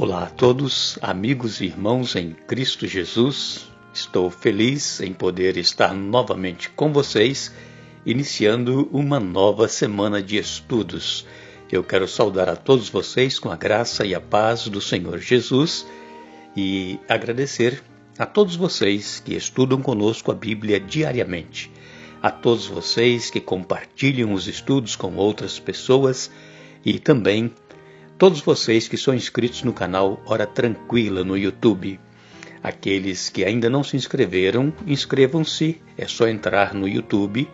Olá a todos, amigos e irmãos em Cristo Jesus. Estou feliz em poder estar novamente com vocês, iniciando uma nova semana de estudos. Eu quero saudar a todos vocês com a graça e a paz do Senhor Jesus e agradecer a todos vocês que estudam conosco a Bíblia diariamente, a todos vocês que compartilham os estudos com outras pessoas e também todos vocês que são inscritos no canal Hora Tranquila no YouTube. Aqueles que ainda não se inscreveram, inscrevam-se. É só entrar no YouTube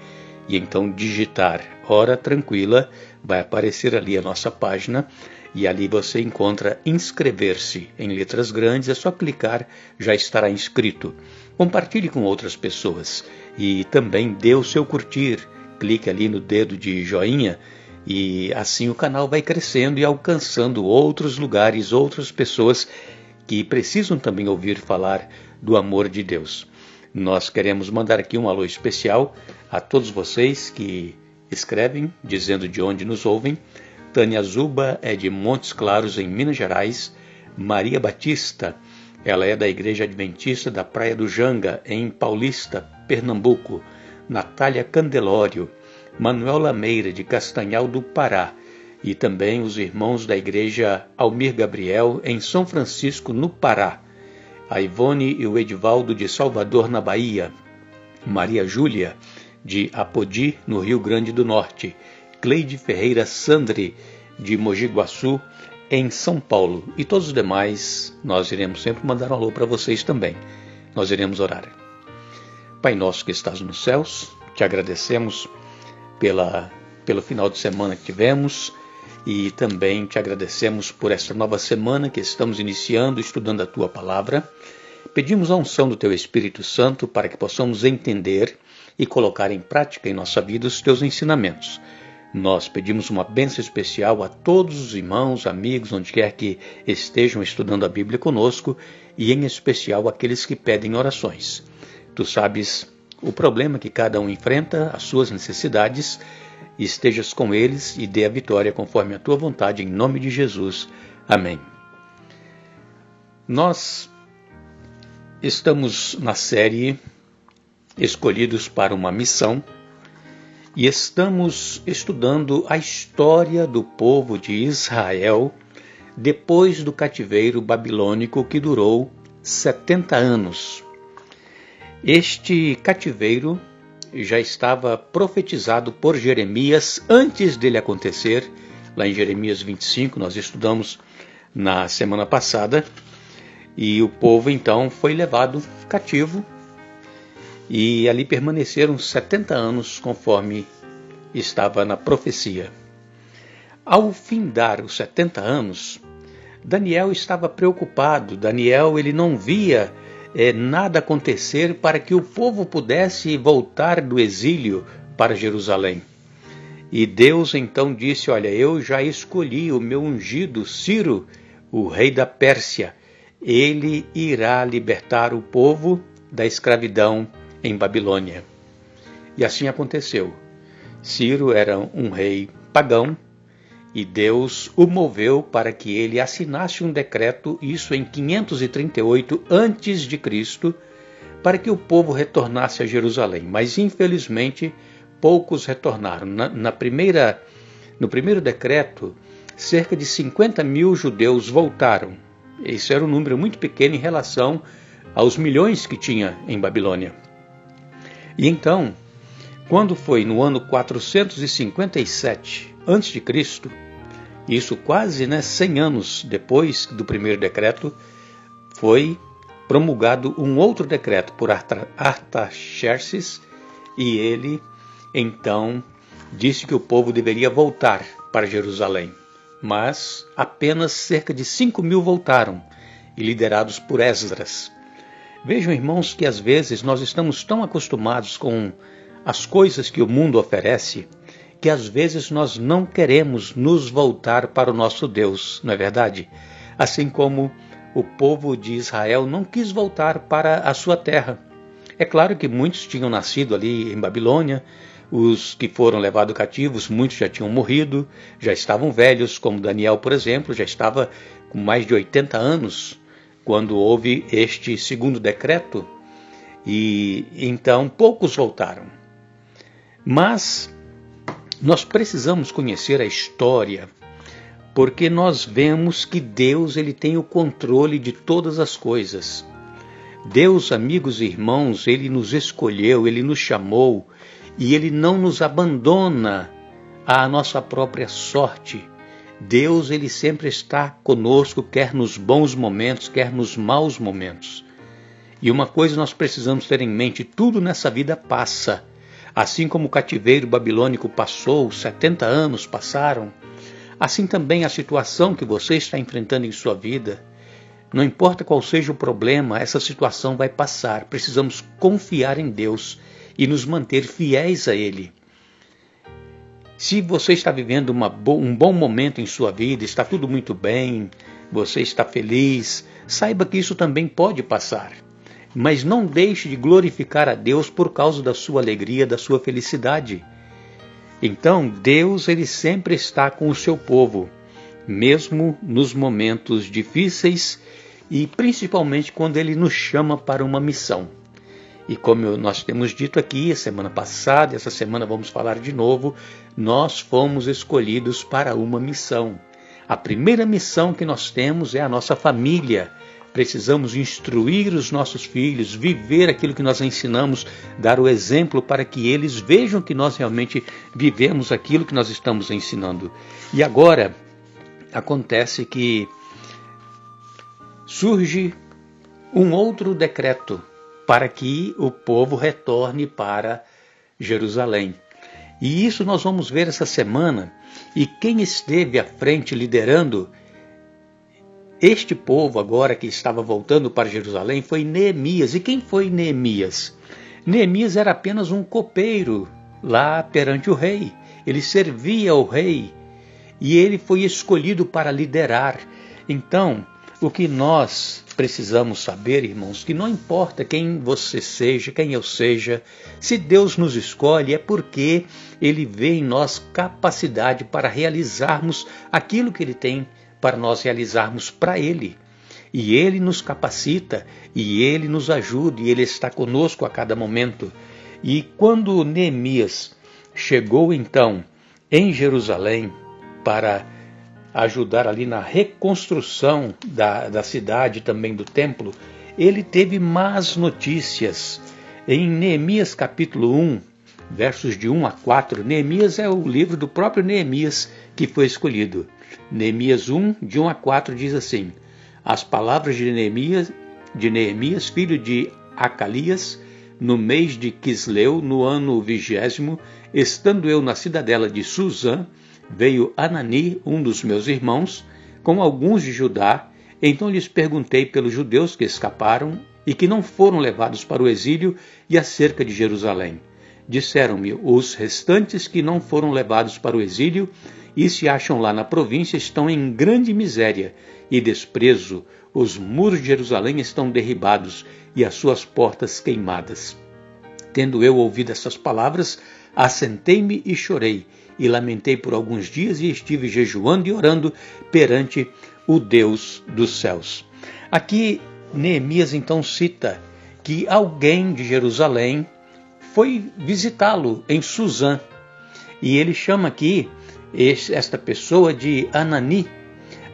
e então digitar Hora Tranquila. Vai aparecer ali a nossa página e ali você encontra inscrever-se em letras grandes. É só clicar, já estará inscrito. Compartilhe com outras pessoas e também dê o seu curtir. Clique ali no dedo de joinha. E assim o canal vai crescendo e alcançando outros lugares, outras pessoas que precisam também ouvir falar do amor de Deus. Nós queremos mandar aqui um alô especial a todos vocês que escrevem, dizendo de onde nos ouvem. Tânia Zuba é de Montes Claros, em Minas Gerais. Maria Batista, ela é da Igreja Adventista da Praia do Janga, em Paulista, Pernambuco. Natália Candelório, Manuel Lameira, de Castanhal do Pará, e também os irmãos da Igreja Almir Gabriel, em São Francisco, no Pará. A Ivone e o Edivaldo, de Salvador, na Bahia. Maria Júlia, de Apodi, no Rio Grande do Norte. Cleide Ferreira Sandri, de Mogi Guaçu, em São Paulo. E todos os demais, nós iremos sempre mandar um alô para vocês também. Nós iremos orar. Pai nosso que estás nos céus, te agradecemos pelo final de semana que tivemos e também te agradecemos por esta nova semana que estamos iniciando, estudando a Tua Palavra. Pedimos a unção do Teu Espírito Santo para que possamos entender e colocar em prática em nossa vida os Teus ensinamentos. Nós pedimos uma bênção especial a todos os irmãos, amigos, onde quer que estejam estudando a Bíblia conosco e em especial aqueles que pedem orações. Tu sabes o problema que cada um enfrenta, as suas necessidades, estejas com eles e dê a vitória conforme a tua vontade, em nome de Jesus. Amém. Nós estamos na série Escolhidos para uma Missão e estamos estudando a história do povo de Israel depois do cativeiro babilônico que durou 70 anos. Este cativeiro já estava profetizado por Jeremias antes dele acontecer. Lá em Jeremias 25, nós estudamos na semana passada, e o povo então foi levado cativo e ali permaneceram 70 anos conforme estava na profecia. Ao findar os 70 anos, Daniel estava preocupado. Daniel ele não via nada acontecer para que o povo pudesse voltar do exílio para Jerusalém. E Deus então disse: olha, eu já escolhi o meu ungido Ciro, o rei da Pérsia. Ele irá libertar o povo da escravidão em Babilônia. E assim aconteceu. Ciro era um rei pagão, e Deus o moveu para que ele assinasse um decreto, isso em 538 a.C., para que o povo retornasse a Jerusalém. Mas, infelizmente, poucos retornaram. No primeiro decreto, cerca de 50 mil judeus voltaram. Esse era um número muito pequeno em relação aos milhões que tinha em Babilônia. E então, quando foi no ano 457 a.C., isso quase 100 anos depois do primeiro decreto, foi promulgado um outro decreto por Artaxerxes, e ele então disse que o povo deveria voltar para Jerusalém. Mas apenas cerca de 5 mil voltaram, e liderados por Esdras. Vejam, irmãos, que às vezes nós estamos tão acostumados com as coisas que o mundo oferece, que às vezes nós não queremos nos voltar para o nosso Deus, não é verdade? Assim como o povo de Israel não quis voltar para a sua terra. É claro que muitos tinham nascido ali em Babilônia, Os que foram levados cativos, muitos já tinham morrido, já estavam velhos, como Daniel, por exemplo, já estava com mais de 80 anos quando houve este segundo decreto, e então poucos voltaram. Mas nós precisamos conhecer a história, porque nós vemos que Deus ele tem o controle de todas as coisas. Deus, amigos e irmãos, Ele nos escolheu, Ele nos chamou e Ele não nos abandona à nossa própria sorte. Deus, Ele sempre está conosco, quer nos bons momentos, quer nos maus momentos. E uma coisa nós precisamos ter em mente, tudo nessa vida passa. Assim como o cativeiro babilônico passou, 70 anos passaram, assim também a situação que você está enfrentando em sua vida. Não importa qual seja o problema, essa situação vai passar. Precisamos confiar em Deus e nos manter fiéis a Ele. Se você está vivendo um bom momento em sua vida, está tudo muito bem, você está feliz, saiba que isso também pode passar. Mas não deixe de glorificar a Deus por causa da sua alegria, da sua felicidade. Então, Deus ele sempre está com o seu povo, mesmo nos momentos difíceis e principalmente quando Ele nos chama para uma missão. E como nós temos dito aqui, a semana passada, essa semana vamos falar de novo, nós fomos escolhidos para uma missão. A primeira missão que nós temos é a nossa família. Precisamos instruir os nossos filhos, viver aquilo que nós ensinamos, dar o exemplo para que eles vejam que nós realmente vivemos aquilo que nós estamos ensinando. E agora, acontece que surge um outro decreto para que o povo retorne para Jerusalém. E isso nós vamos ver essa semana, e quem esteve à frente liderando este povo agora que estava voltando para Jerusalém foi Neemias. E quem foi Neemias? Neemias era apenas um copeiro lá perante o rei. Ele servia ao rei e ele foi escolhido para liderar. Então, o que nós precisamos saber, irmãos, que não importa quem você seja, quem eu seja, se Deus nos escolhe é porque Ele vê em nós capacidade para realizarmos aquilo que Ele tem para nós realizarmos para Ele. E Ele nos capacita, e Ele nos ajuda, e Ele está conosco a cada momento. E quando Neemias chegou então em Jerusalém para ajudar ali na reconstrução da cidade, também do templo, ele teve más notícias. Em Neemias capítulo 1, versos de 1 a 4, Neemias é o livro do próprio Neemias que foi escolhido. Neemias 1, de 1 a 4 diz assim: as palavras de Neemias, filho de Acalias, no mês de Quisleu, no ano 20º, estando eu na cidadela de Susã, veio Anani, um dos meus irmãos, com alguns de Judá. Então lhes perguntei pelos judeus que escaparam e que não foram levados para o exílio e acerca de Jerusalém. Disseram-me, os restantes que não foram levados para o exílio e se acham lá na província estão em grande miséria e desprezo. Os muros de Jerusalém estão derribados e as suas portas queimadas. Tendo eu ouvido essas palavras, assentei-me e chorei, e lamentei por alguns dias e estive jejuando e orando perante o Deus dos céus. Aqui Neemias então cita que alguém de Jerusalém foi visitá-lo em Susã. E ele chama aqui esta pessoa de Anani.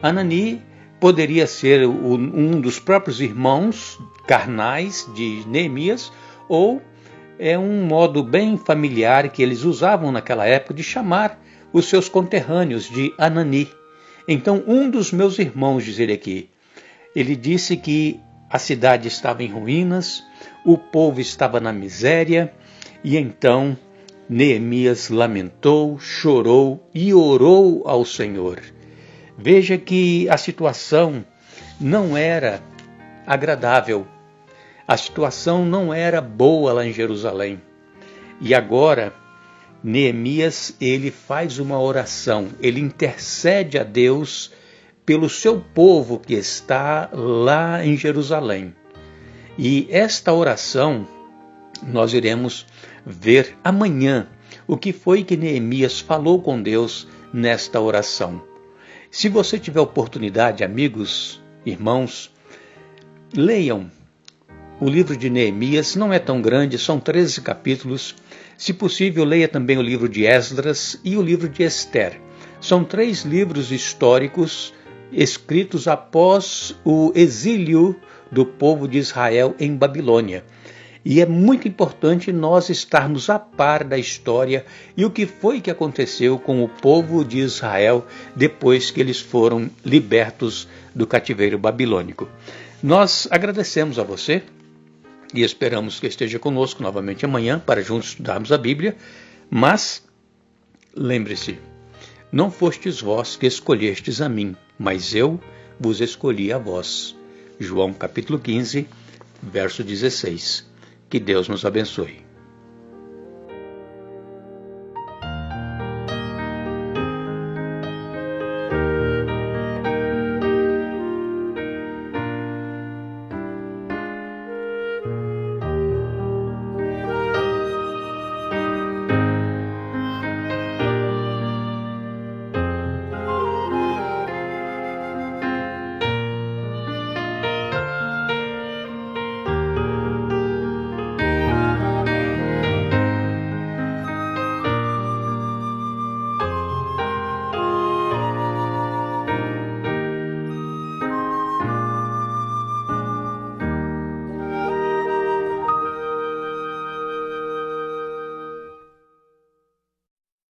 Anani poderia ser um dos próprios irmãos carnais de Neemias, ou é um modo bem familiar que eles usavam naquela época de chamar os seus conterrâneos de Anani. Então, um dos meus irmãos, diz ele aqui, ele disse que a cidade estava em ruínas, o povo estava na miséria, e então Neemias lamentou, chorou e orou ao Senhor. Veja que a situação não era agradável. A situação não era boa lá em Jerusalém. E agora, Neemias, ele faz uma oração, ele intercede a Deus pelo seu povo que está lá em Jerusalém. E esta oração nós iremos ver amanhã. o que foi que Neemias falou com Deus nesta oração. Se você tiver oportunidade, amigos, irmãos, leiam o livro de Neemias. Não é tão grande, são 13 capítulos. Se possível, leia também o livro de Esdras e o livro de Ester. São 3 livros históricos escritos após o exílio do povo de Israel em Babilônia. E é muito importante nós estarmos a par da história e o que foi que aconteceu com o povo de Israel depois que eles foram libertos do cativeiro babilônico. Nós agradecemos a você e esperamos que esteja conosco novamente amanhã para juntos estudarmos a Bíblia, mas lembre-se, não fostes vós que escolhestes a mim, mas eu vos escolhi a vós. João capítulo 15, verso 16. Que Deus nos abençoe.